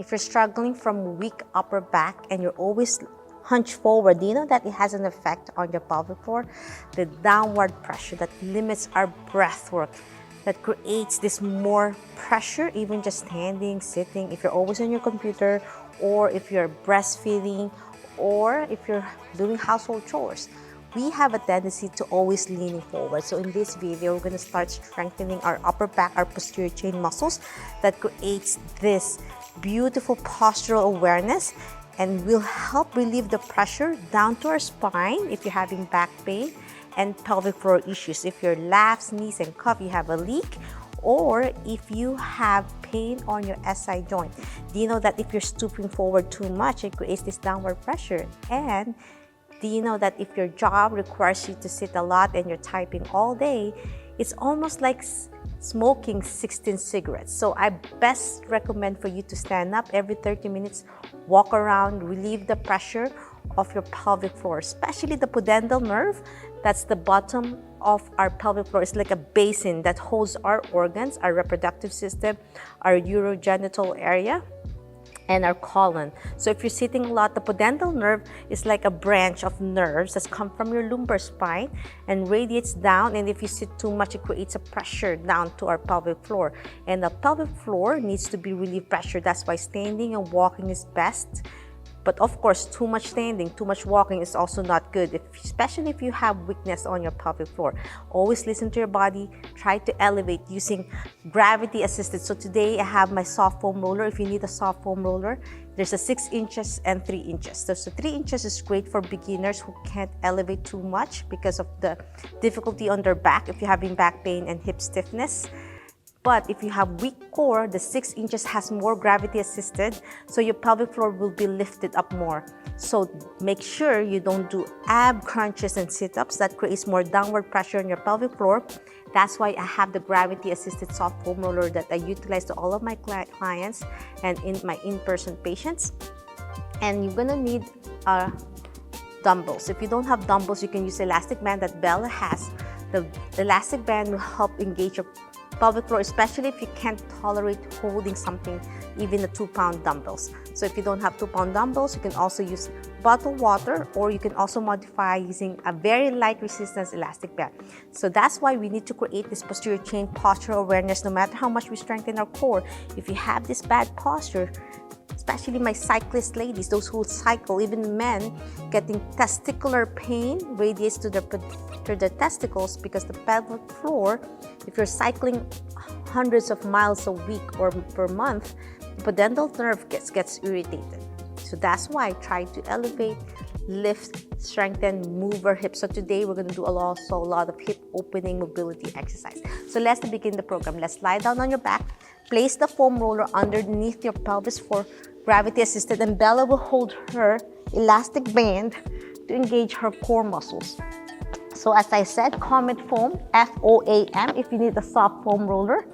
If you're struggling from weak upper back and you're always hunched forward, do you know that it has an effect on your pelvic floor? The downward pressure that limits our breath work, that creates this more pressure, even just standing, sitting, if you're always on your computer, or if you're breastfeeding, or if you're doing household chores. We have a tendency to always leaning forward. So in this video, we're going to start strengthening our upper back, our posterior chain muscles that creates this beautiful postural awareness, and will help relieve the pressure down to our spine if you're having back pain and pelvic floor issues. If your lats, knees, and cuff, you have a leak, or if you have pain on your SI joint. Do you know that if you're stooping forward too much, it creates this downward pressure? And do you know that if your job requires you to sit a lot and you're typing all day, it's almost like smoking 16 cigarettes. So I best recommend for you to stand up every 30 minutes, walk around, relieve the pressure of your pelvic floor, especially the pudendal nerve. That's the bottom of our pelvic floor. It's like a basin that holds our organs, our reproductive system, our urogenital area, and our colon. So if you're sitting a lot, the pudendal nerve is like a branch of nerves that's come from your lumbar spine and radiates down, and if you sit too much, it creates a pressure down to our pelvic floor. And the pelvic floor needs to be relieved pressure. That's why standing and walking is best. But of course, too much standing, too much walking is also not good, especially if you have weakness on your pelvic floor. Always listen to your body. Try to elevate using gravity assisted. So today I have my soft foam roller. If you need a soft foam roller, there's a 6 inches and 3 inches. So 3 inches is great for beginners who can't elevate too much because of the difficulty on their back if you're having back pain and hip stiffness. But if you have weak core, the 6 inches has more gravity assisted, so your pelvic floor will be lifted up more. So make sure you don't do ab crunches and sit-ups. That creates more downward pressure on your pelvic floor. That's why I have the gravity assisted soft foam roller that I utilize to all of my clients and in my in-person patients. And you're gonna need dumbbells. If you don't have dumbbells, you can use elastic band that Bella has. The elastic band will help engage your pelvic floor, especially if you can't tolerate holding something, even the 2-pound dumbbells. So if you don't have 2-pound dumbbells, you can also use bottled water, or you can also modify using a very light resistance elastic band. So that's why we need to create this posterior chain postural awareness no matter how much we strengthen our core. If you have this bad posture, especially my cyclist ladies, those who cycle, even men, getting testicular pain radiates to the testicles because the pelvic floor, if you're cycling hundreds of miles a week or per month, the pudendal nerve gets irritated. So that's why I try to elevate, lift, strengthen, move our hips. So today we're going to do also a lot of hip opening mobility exercise. So let's begin the program. Let's lie down on your back. Place the foam roller underneath your pelvis for gravity assisted, and Bella will hold her elastic band to engage her core muscles. So as I said, Comet Foam, F-O-A-M, if you need a soft foam roller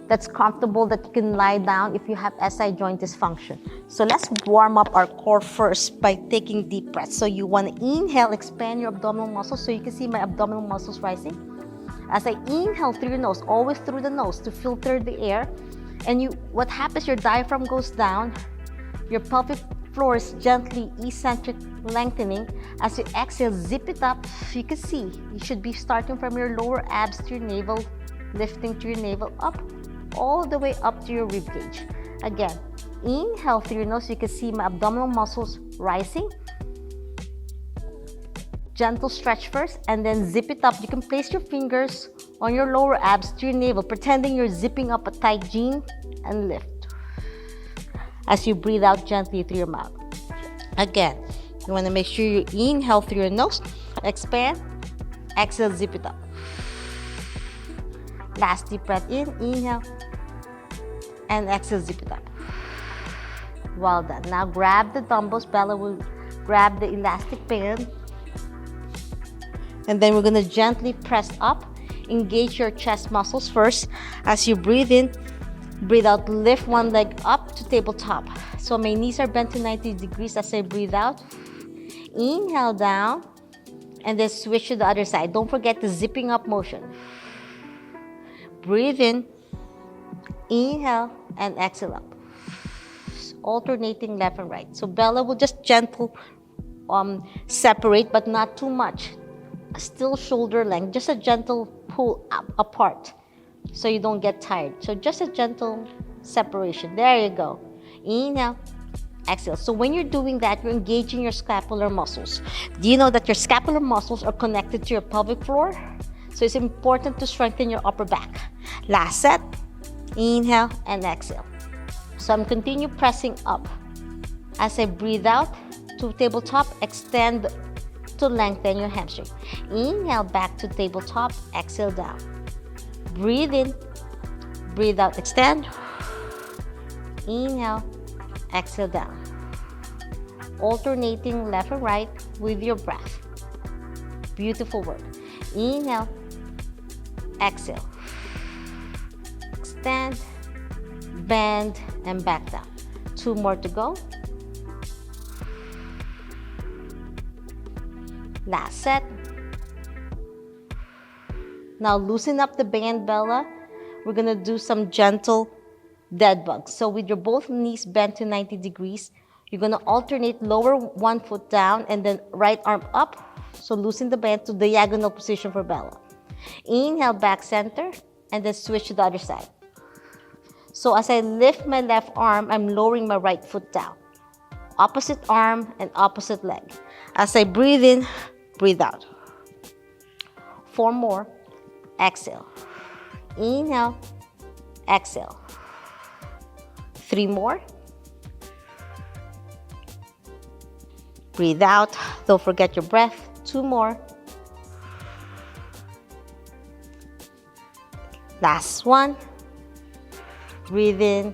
that's comfortable, that you can lie down if you have SI joint dysfunction. So let's warm up our core first by taking deep breaths. So you want to inhale, expand your abdominal muscles. So you can see my abdominal muscles rising. As I inhale through your nose, always through the nose to filter the air. And what happens, your diaphragm goes down, your pelvic floor is gently eccentric lengthening. As you exhale, zip it up. You can see you should be starting from your lower abs to your navel, lifting to your navel up, all the way up to your rib cage. Again, inhale through your nose. You can see my abdominal muscles rising. Gentle stretch first, and then zip it up. You can place your fingers on your lower abs to your navel, pretending you're zipping up a tight jean, and lift. As you breathe out gently through your mouth. Again, you want to make sure you inhale through your nose, expand, exhale, zip it up. Last deep breath in, inhale, and exhale, zip it up. Well done. Now grab the dumbbells. Bella will grab the elastic band. And then we're going to gently press up. Engage your chest muscles first. As you breathe in, breathe out, lift one leg up to tabletop. So my knees are bent to 90 degrees as I breathe out. Inhale down, and then switch to the other side. Don't forget the zipping up motion. Breathe in, inhale, and exhale up. alternating left and right. So Bella will just gentle separate, but not too much. Still shoulder length, just a gentle pull up apart so you don't get tired. So just a gentle separation. There you go. Inhale, exhale. So when you're doing that, you're engaging your scapular muscles. Do you know that your scapular muscles are connected to your pelvic floor? So it's important to strengthen your upper back. Last set. Inhale and exhale. So I'm continue pressing up. As I breathe out to tabletop, extend to lengthen your hamstring. Inhale back to tabletop, exhale down. Breathe in, breathe out, extend. Inhale, exhale down. Alternating left and right with your breath. Beautiful work. Inhale, exhale. Extend, bend, and back down. 2 more to go. Last set. Now loosen up the band, Bella. We're gonna do some gentle dead bugs. So with your both knees bent to 90 degrees, you're gonna alternate lower 1 foot down and then right arm up. So loosen the band to diagonal position for Bella. Inhale, back center, and then switch to the other side. So as I lift my left arm, I'm lowering my right foot down. Opposite arm and opposite leg. As I breathe in, breathe out. 4 more. Exhale. Inhale. Exhale. 3 more. Breathe out. Don't forget your breath. 2 more. Last one. Breathe in.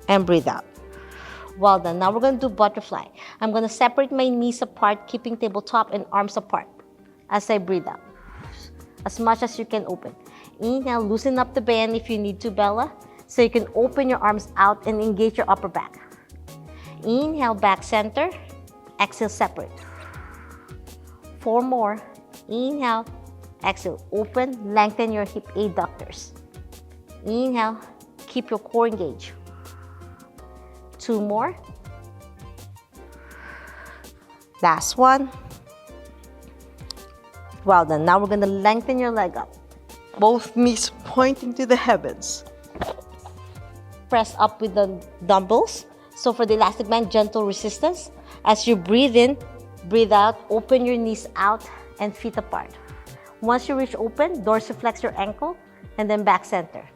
And breathe out. Well done. Now we're going to do butterfly. I'm going to separate my knees apart, keeping tabletop and arms apart as I breathe out. As much as you can open. Inhale, loosen up the band if you need to, Bella, so you can open your arms out and engage your upper back. Inhale, back center. Exhale, separate. 4 more. Inhale, exhale, open, lengthen your hip adductors. Inhale, keep your core engaged. 2 more. Last one. Well done. Now we're going to lengthen your leg up. Both knees pointing to the heavens. Press up with the dumbbells. So for the elastic band, gentle resistance. As you breathe in, breathe out, open your knees out and feet apart. Once you reach open, dorsiflex your ankle and then back center.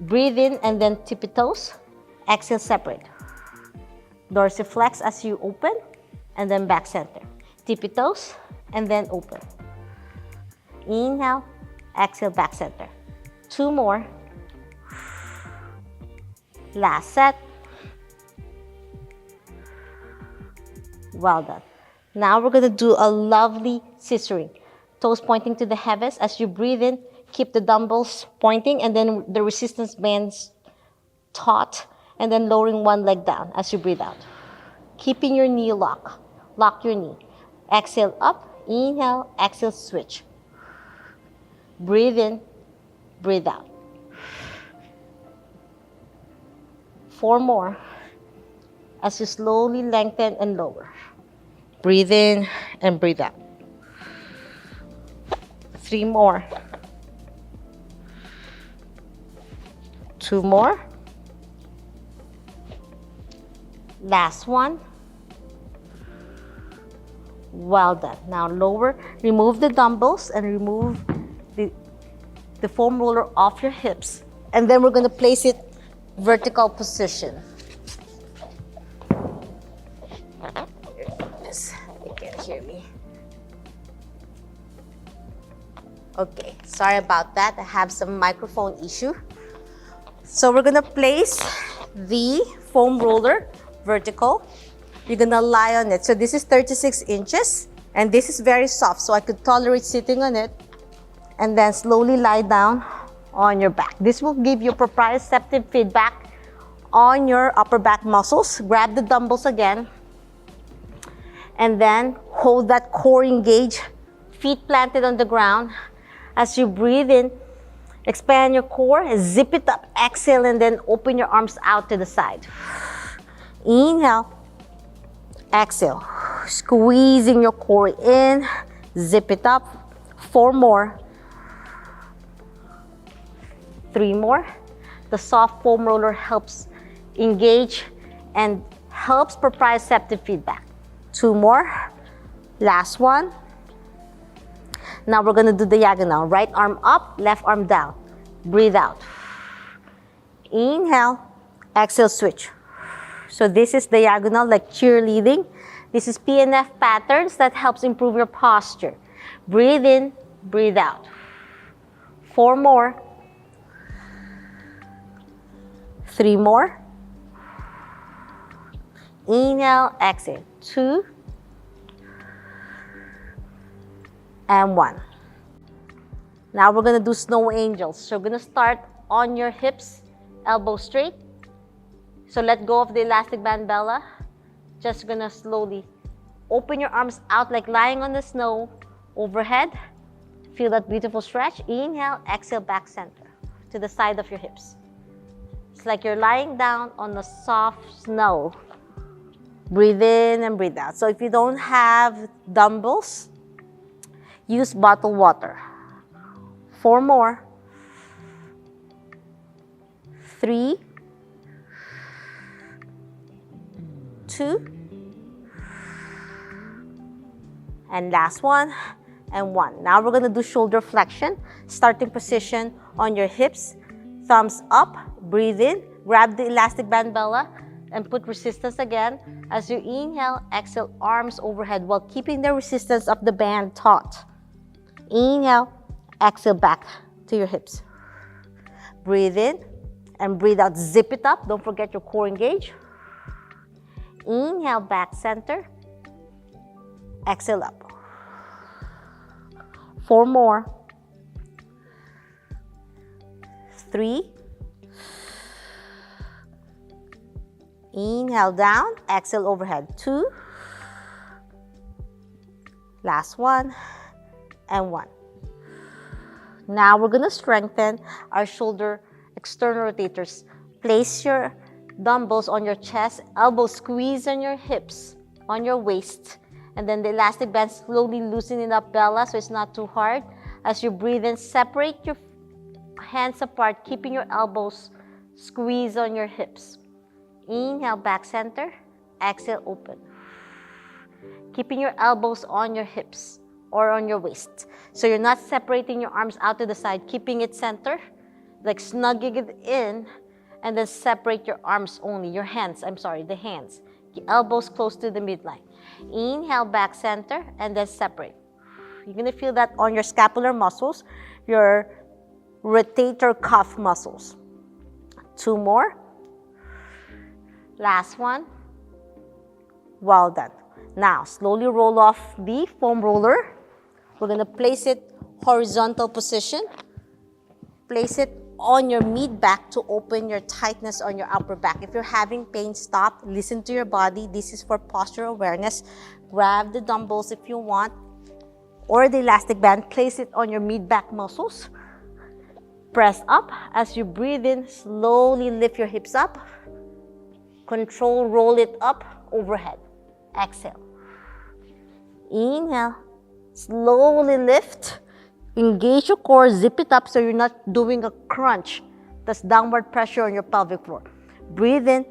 Breathe in and then tippy toes. Exhale, separate. Dorsiflex as you open and then back center. Tippy toes and then open. Inhale, exhale, back center. 2 more. Last set. Well done. Now we're going to do a lovely scissoring. Toes pointing to the heavens. As you breathe in, keep the dumbbells pointing and then the resistance bands taut and then lowering one leg down as you breathe out. Keeping your knee locked. Lock your knee. Exhale up. Inhale. Exhale. Switch. Breathe in. Breathe out. 4 more. As you slowly lengthen and lower. Breathe in and breathe out. 3 more. 2 more. Last one. Well done. Now lower, remove the dumbbells and remove the foam roller off your hips. And then we're going to place it vertical position. Goodness, you can't hear me. Okay, sorry about that. I have some microphone issue. So we're going to place the foam roller vertical. You're gonna lie on it. So this is 36 inches and this is very soft, so I could tolerate sitting on it and then slowly lie down on your back. This will give you proprioceptive feedback on your upper back muscles. Grab the dumbbells again and then hold that core engaged, feet planted on the ground. As you breathe in, Expand your core, zip it up, exhale, and then open your arms out to the side. Inhale, exhale, squeezing your core in, zip it up. 4 more. 3 more. The soft foam roller helps engage and helps proprioceptive feedback. 2 more. Last one. Now we're gonna do diagonal. Right arm up, left arm down. Breathe out. Inhale, exhale, switch. So this is diagonal, like cheerleading. This is PNF patterns that helps improve your posture. Breathe in, breathe out. 4 more. 3 more. Inhale, exhale. 2 and 1. Now we're gonna do snow angels. So we're gonna start on your hips, elbow straight. So let go of the elastic band, Bella. Just gonna slowly open your arms out like lying on the snow overhead. Feel that beautiful stretch. Inhale, exhale, back center to the side of your hips. It's like you're lying down on the soft snow. Breathe in and breathe out. So if you don't have dumbbells, use bottled water. 4 more. 3, 2, and last one, and 1. Now we're gonna do shoulder flexion. Starting position on your hips, thumbs up, breathe in, grab the elastic band, Bella, and put resistance again. As you inhale, exhale, arms overhead while keeping the resistance of the band taut. Inhale, exhale, back to your hips. Breathe in and breathe out, zip it up. Don't forget your core engage. Inhale, back center. Exhale up. 4 more. 3. Inhale down, exhale overhead. 2. Last one, and 1. Now we're gonna strengthen our shoulder external rotators. Place your dumbbells on your chest, elbows squeeze on your hips, on your waist, and then the elastic band slowly loosening up, Bella, so it's not too hard. As you breathe in, separate your hands apart, keeping your elbows squeeze on your hips. Inhale, back center, exhale, open. Keeping your elbows on your hips or on your waist. So you're not separating your arms out to the side, keeping it center, like snugging it in, and then separate your arms only, your hands, the hands. Elbows close to the midline. Inhale, back center, and then separate. You're gonna feel that on your scapular muscles, your rotator cuff muscles. 2 more. Last one. Well done. Now, slowly roll off the foam roller. We're gonna place it horizontal position. Place it on your mid-back to open your tightness on your upper back. If you're having pain, stop, listen to your body. This is for postural awareness. Grab the dumbbells if you want, or the elastic band. Place it on your mid-back muscles. Press up. As you breathe in, slowly lift your hips up. Control, roll it up overhead. Exhale. Inhale. Slowly lift. Engage your core, zip it up so you're not doing a crunch. That's downward pressure on your pelvic floor. Breathe in.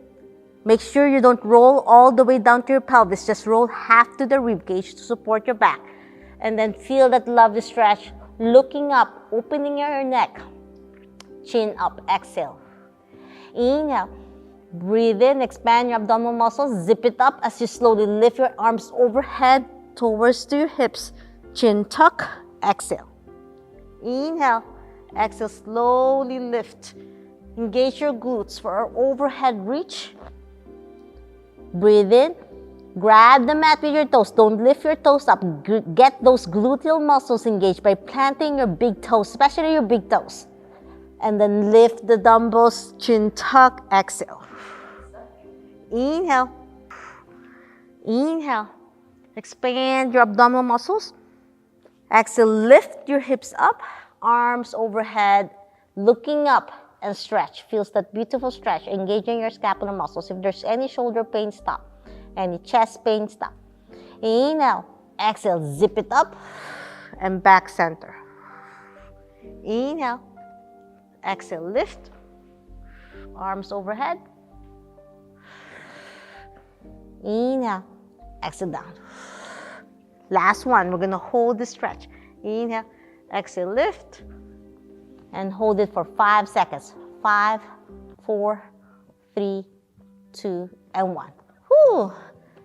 Make sure you don't roll all the way down to your pelvis. Just roll half to the rib cage to support your back. And then feel that lovely stretch. Looking up, opening your neck. Chin up, exhale. Inhale. Breathe in, expand your abdominal muscles. Zip it up as you slowly lift your arms overhead towards your hips. Chin tuck, exhale. Inhale, exhale, slowly lift. Engage your glutes for our overhead reach. Breathe in, grab the mat with your toes. Don't lift your toes up. Get those gluteal muscles engaged by planting your big toes, especially your big toes. And then lift the dumbbells, chin tuck, exhale. Inhale. Inhale. Expand your abdominal muscles. Exhale, lift your hips up, arms overhead, Looking up and stretch. Feels that beautiful stretch, engaging your scapular muscles. If there's any shoulder pain, stop. Any chest pain, stop. Inhale, exhale, zip it up and back center. Inhale, exhale, lift, arms overhead. Inhale, exhale down. Last one, we're gonna hold the stretch. Inhale, exhale, lift, and hold it for 5 seconds. 5, 4, 3, 2, and 1. Whew.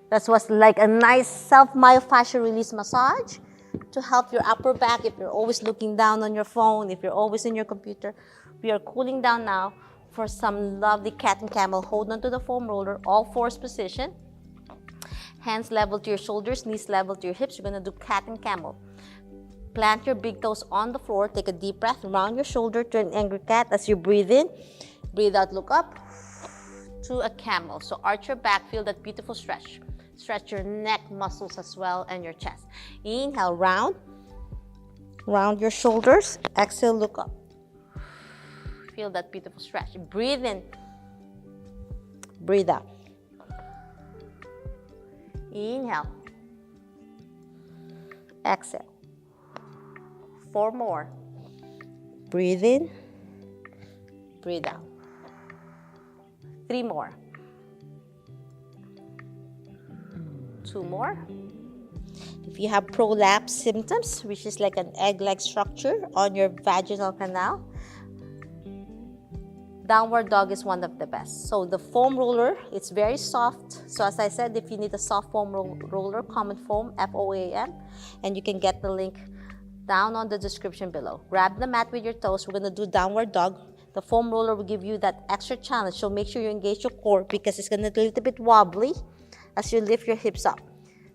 That was like a nice self-myofascial release massage to help your upper back if you're always looking down on your phone, if you're always in your computer. We are cooling down now for some lovely cat and camel. Hold on to the foam roller, all fours position. Hands level to your shoulders, knees level to your hips. You're gonna do cat and camel. Plant your big toes on the floor. Take a deep breath, round your shoulder to an angry cat. As you breathe in, breathe out, look up to a camel. So arch your back, feel that beautiful stretch. Stretch your neck muscles as well and your chest. Inhale, round. Round your shoulders. Exhale, look up. Feel that beautiful stretch. Breathe in. Breathe out. Inhale. Exhale. 4 more. Breathe in. Breathe out. 3 more. 2 more. If you have prolapse symptoms, which is like an egg-like structure on your vaginal canal, downward dog is one of the best. So the foam roller, it's very soft. So as I said, if you need a soft foam roller, Common Foam, FOAM, and you can get the link down on the description below. Grab the mat with your toes. We're gonna do downward dog. The foam roller will give you that extra challenge. So make sure you engage your core because it's gonna be a little bit wobbly as you lift your hips up.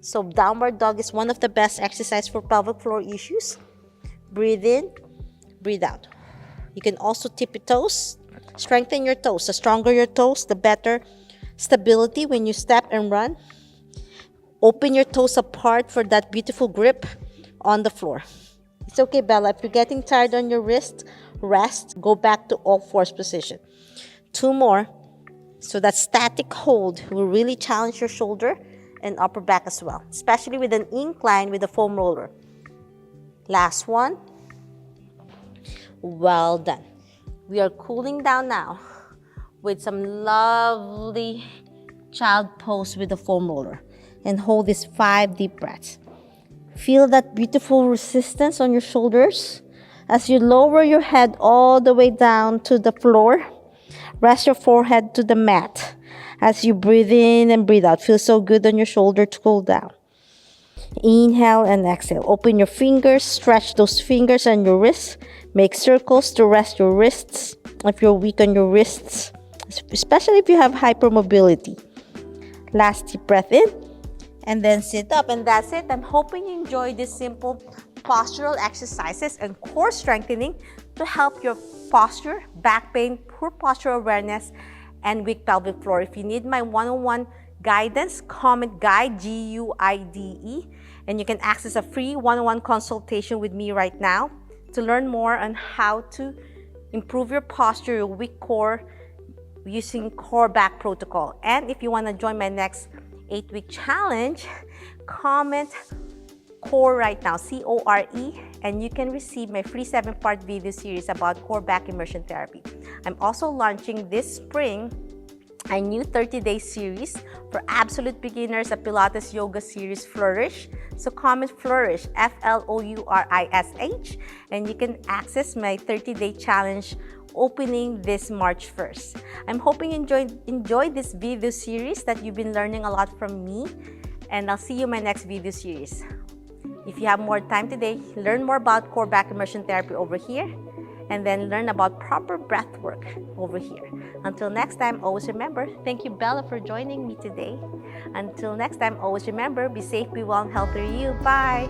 So downward dog is one of the best exercise for pelvic floor issues. Breathe in, breathe out. You can also tip your toes. Strengthen your toes. The stronger your toes, the better stability when you step and run. Open your toes apart for that beautiful grip on the floor. It's okay, Bella. If you're getting tired on your wrist, rest. Go back to all fours position. 2 more. So that static hold will really challenge your shoulder and upper back as well, especially with an incline with a foam roller. Last one. Well done. We are cooling down now with some lovely child pose with the foam roller. And hold this 5 deep breaths. Feel that beautiful resistance on your shoulders as you lower your head all the way down to the floor. Rest your forehead to the mat as you breathe in and breathe out. Feels so good on your shoulder to cool down. Inhale and exhale. Open your fingers, stretch those fingers and your wrists. Make circles to rest your wrists if you're weak on your wrists, especially if you have hypermobility. Last deep breath in and then sit up, and that's it. I'm hoping you enjoyed this simple postural exercises and core strengthening to help your posture, back pain, poor postural awareness, and weak pelvic floor. If you need my one-on-one guidance, comment GUIDE, GUIDE, and you can access a free one-on-one consultation with me right now to learn more on how to improve your posture, your weak core, using core back protocol. And if you want to join my next 8-week challenge, comment core right now, CORE, and you can receive my free 7-part video series about core back immersion therapy. I'm also launching this spring a new 30-day series for absolute beginners, a Pilates yoga series, Flourish. So comment Flourish, FLOURISH, and you can access my 30-day challenge opening this March 1st. I'm hoping you enjoy this video series, that you've been learning a lot from me, and I'll see you in my next video series. If you have more time today, learn more about core back immersion therapy over here, and then learn about proper breath work over here. Until next time, always remember, thank you, Bella, for joining me today. Until next time, always remember, be safe, be well, and healthy you. Bye!